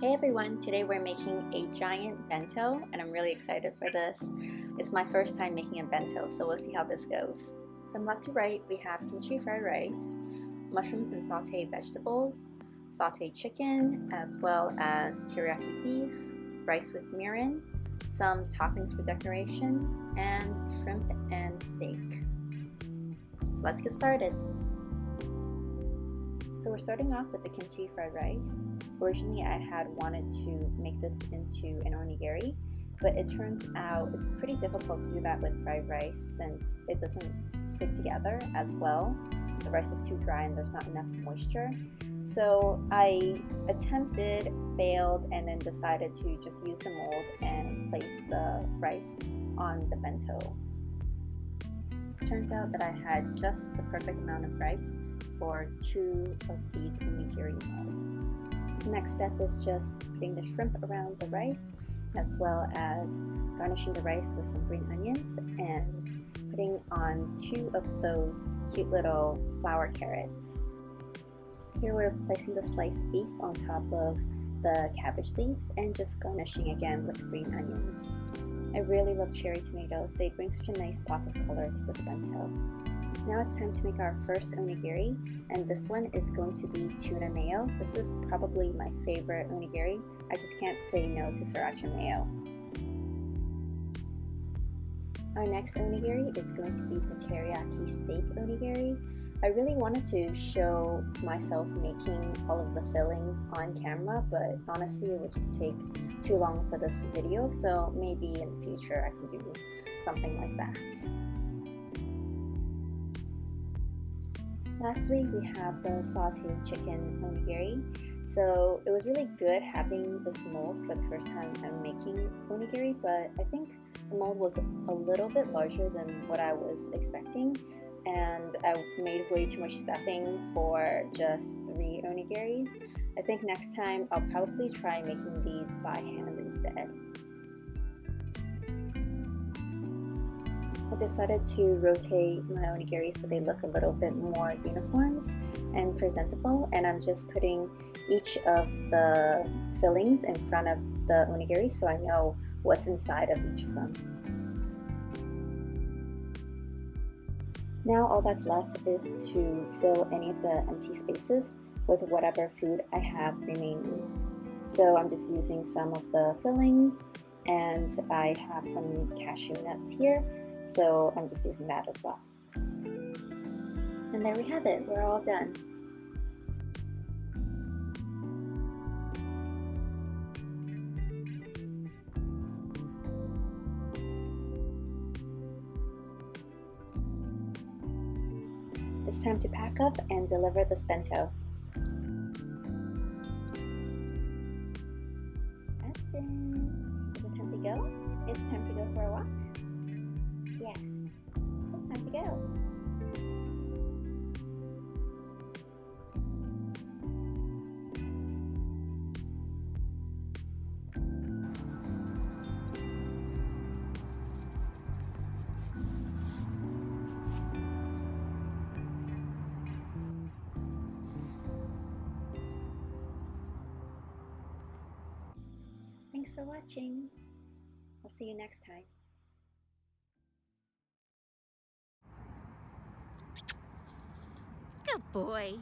Hey everyone, today we're making a giant bento and I'm really excited for this. It's my first time making a bento, so we'll see how this goes. From left to right, we have kimchi fried rice, mushrooms and sauteed vegetables, sauteed chicken, as well as teriyaki beef, rice with mirin, some toppings for decoration, and shrimp and steak. So let's get started. So we're starting off with the kimchi fried rice. Originally I had wanted to make this into an onigiri, but it turns out it's pretty difficult to do that with fried rice since it doesn't stick together as well. The rice is too dry and there's not enough moisture. So I attempted, failed, and then decided to just use the mold and place the rice on the bento. Turns out that I had just the perfect amount of rice for 2 of these onigiri molds. The next step is just putting the shrimp around the rice, as well as garnishing the rice with some green onions and putting on 2 of those cute little flower carrots. Here we're placing the sliced beef on top of the cabbage leaf and just garnishing again with green onions. I really love cherry tomatoes. They bring such a nice pop of color to this bento. Now it's time to make our first onigiri, and this one is going to be tuna mayo. This is probably my favorite onigiri. I just can't say no to sriracha mayo. Our next onigiri is going to be the teriyaki steak onigiri. I really wanted to show myself making all of the fillings on camera, but honestly it would just take too long for this video, so maybe in the future I can do something like that. Lastly, we have the sauteed chicken onigiri. So it was really good having this mold for the first time I'm making onigiri, but I think the mold was a little bit larger than what I was expecting, and I made way too much stuffing for just 3 onigiris. I think next time I'll probably try making these by hand instead. I decided to rotate my onigiri so they look a little bit more uniformed and presentable, and I'm just putting each of the fillings in front of the onigiri so I know what's inside of each of them. Now all that's left is to fill any of the empty spaces with whatever food I have remaining. So I'm just using some of the fillings, and I have some cashew nuts here, so I'm just using that as well. And there we have it, we're all done. It's time to pack up and deliver this bento. Aston, is it time to go? Is it time to go for a walk? Yeah, it's time to go. Thanks for watching. I'll see you next time. Good boy.